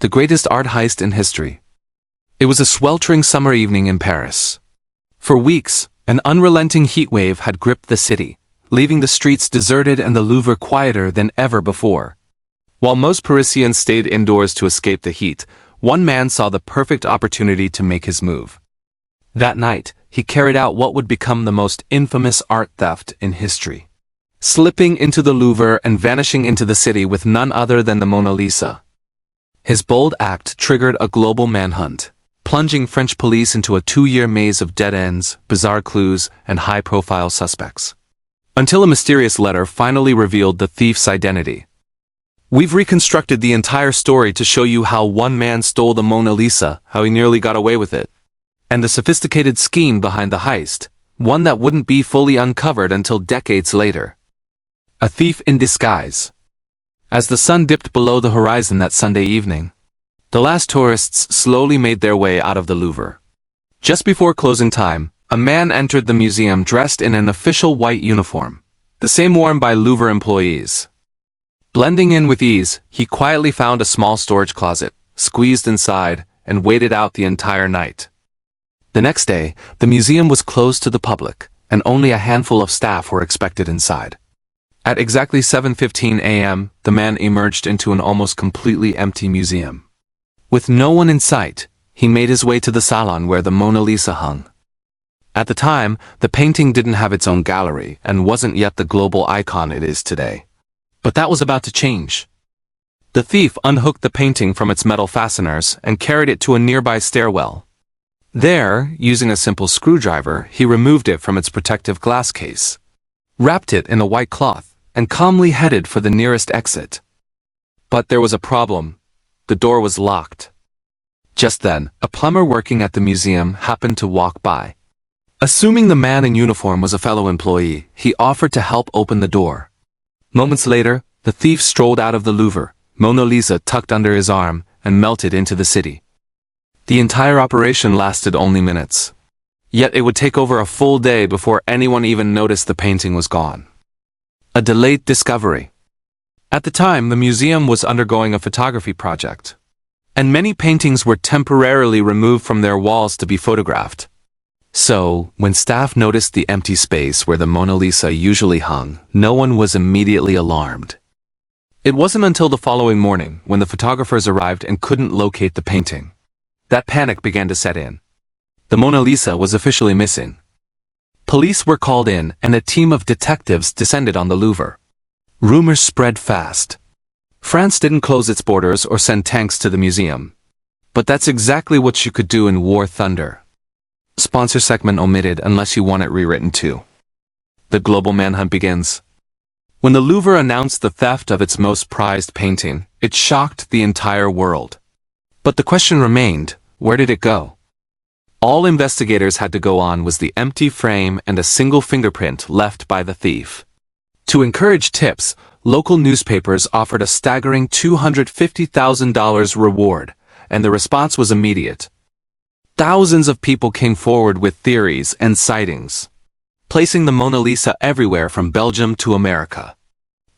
the greatest art heist in history. It was a sweltering summer evening in Paris. For weeks, an unrelenting heat wave had gripped the city, leaving the streets deserted and the Louvre quieter than ever before. While most Parisians stayed indoors to escape the heat, one man saw the perfect opportunity to make his move. That night, he carried out what would become the most infamous art theft in history, slipping into the Louvre and vanishing into the city with none other than the Mona Lisa. His bold act triggered a global manhunt, plunging French police into a 2-year maze of dead ends, bizarre clues, and high-profile suspects. Until a mysterious letter finally revealed the thief's identity. We've reconstructed the entire story to show you how one man stole the Mona Lisa, how he nearly got away with it, and the sophisticated scheme behind the heist, one that wouldn't be fully uncovered until decades later. A thief in disguise. As the sun dipped below the horizon that Sunday evening, the last tourists slowly made their way out of the Louvre. Just before closing time, a man entered the museum dressed in an official white uniform, the same worn by Louvre employees. Blending in with ease, he quietly found a small storage closet, squeezed inside, and waited out the entire night. The next day, the museum was closed to the public, and only a handful of staff were expected inside. At exactly 7:15 a.m., the man emerged into an almost completely empty museum. With no one in sight, he made his way to the salon where the Mona Lisa hung. At the time, the painting didn't have its own gallery and wasn't yet the global icon it is today. But that was about to change. The thief unhooked the painting from its metal fasteners and carried it to a nearby stairwell. There, using a simple screwdriver, he removed it from its protective glass case, wrapped it in a white cloth, and calmly headed for the nearest exit. But there was a problem. The door was locked. Just then, a plumber working at the museum happened to walk by. Assuming the man in uniform was a fellow employee, he offered to help open the door. Moments later, the thief strolled out of the Louvre, Mona Lisa tucked under his arm, and melted into the city. The entire operation lasted only minutes. Yet it would take over a full day before anyone even noticed the painting was gone. A delayed discovery. At the time, the museum was undergoing a photography project, and many paintings were temporarily removed from their walls to be photographed. So, when staff noticed the empty space where the Mona Lisa usually hung, no one was immediately alarmed. It wasn't until the following morning, when the photographers arrived and couldn't locate the painting, that panic began to set in. The Mona Lisa was officially missing. Police were called in, and a team of detectives descended on the Louvre. Rumors spread fast. France didn't close its borders or send tanks to the museum. But that's exactly what you could do in War Thunder. Sponsor segment omitted unless you want it rewritten too. The global manhunt begins. When the Louvre announced the theft of its most prized painting, it shocked the entire world. But the question remained, where did it go? All investigators had to go on was the empty frame and a single fingerprint left by the thief. To encourage tips, local newspapers offered a staggering $250,000 reward, and the response was immediate. Thousands of people came forward with theories and sightings, placing the Mona Lisa everywhere from Belgium to America.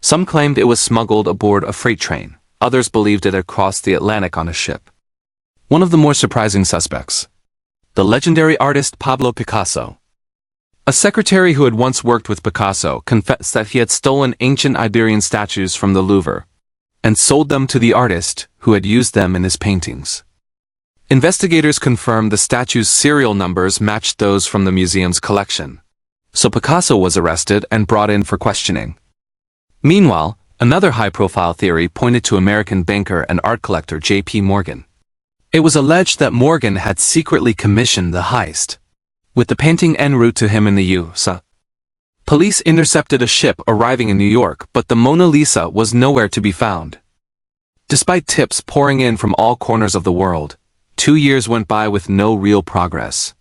Some claimed it was smuggled aboard a freight train, others believed it had crossed the Atlantic on a ship. One of the more surprising suspects, the legendary artist Pablo Picasso. A secretary who had once worked with Picasso confessed that he had stolen ancient Iberian statues from the Louvre and sold them to the artist who had used them in his paintings. Investigators confirmed the statues' serial numbers matched those from the museum's collection, so Picasso was arrested and brought in for questioning. Meanwhile, another high-profile theory pointed to American banker and art collector J.P. Morgan. It was alleged that Morgan had secretly commissioned the heist, with the painting en route to him in the U.S. Police intercepted a ship arriving in New York, but the Mona Lisa was nowhere to be found. Despite tips pouring in from all corners of the world, 2 years went by with no real progress.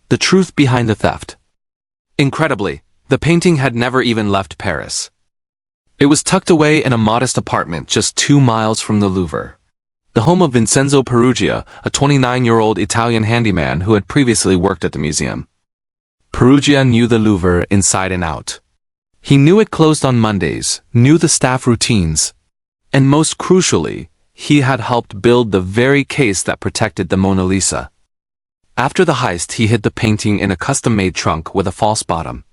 The truth behind the theft. Incredibly, the painting had never even left Paris. It was tucked away in a modest apartment just 2 miles from the Louvre, the home of Vincenzo Peruggia, a 29-year-old Italian handyman who had previously worked at the museum. Peruggia knew the Louvre inside and out. He knew it closed on Mondays, knew the staff routines, and most crucially, he had helped build the very case that protected the Mona Lisa. After the heist, he hid the painting in a custom-made trunk with a false bottom.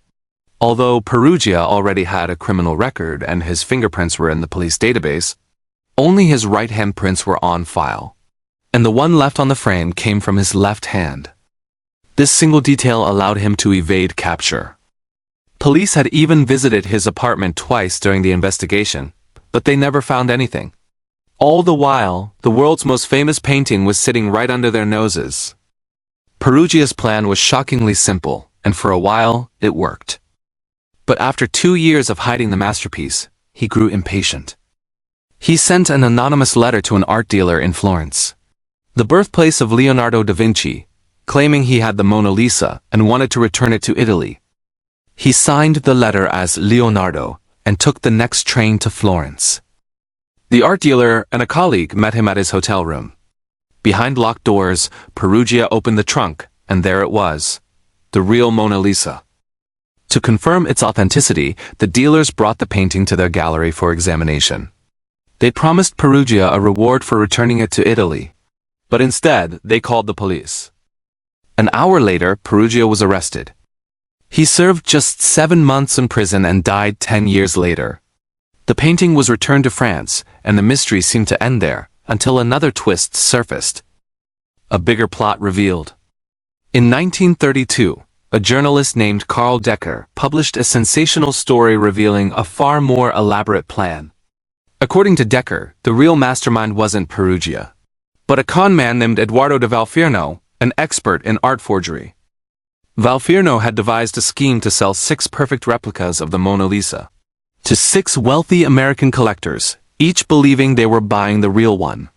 Although Perugia already had a criminal record and his fingerprints were in the police database, only his right-hand prints were on file, and the one left on the frame came from his left hand. This single detail allowed him to evade capture. Police had even visited his apartment twice during the investigation, but they never found anything. All the while, the world's most famous painting was sitting right under their noses. Perugia's plan was shockingly simple, and for a while, it worked. But after 2 years of hiding the masterpiece, he grew impatient. He sent an anonymous letter to an art dealer in Florence, the birthplace of Leonardo da Vinci, claiming he had the Mona Lisa and wanted to return it to Italy. He signed the letter as Leonardo and took the next train to Florence. The art dealer and a colleague met him at his hotel room. Behind locked doors, Perugia opened the trunk, and there it was, the real Mona Lisa. To confirm its authenticity, the dealers brought the painting to their gallery for examination. They promised Perugia a reward for returning it to Italy, but instead they called the police. An hour later, Perugia was arrested. He served just 7 months in prison and died 10 years later. The painting was returned to France, and the mystery seemed to end there, until another twist surfaced. A bigger plot revealed. In 1932, a journalist named Carl Decker published a sensational story revealing a far more elaborate plan. According to Decker, the real mastermind wasn't Perugia, but a con man named Eduardo de Valfierno, an expert in art forgery. Valfierno had devised a scheme to sell 6 perfect replicas of the Mona Lisa to 6 wealthy American collectors, each believing they were buying the real one.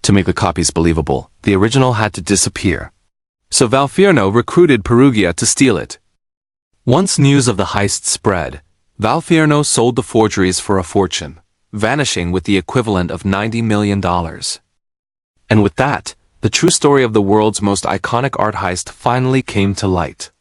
To make the copies believable, the original had to disappear. So Valfierno recruited Perugia to steal it. Once news of the heist spread, Valfierno sold the forgeries for a fortune, vanishing with the equivalent of $90 million. And with that, the true story of the world's most iconic art heist finally came to light.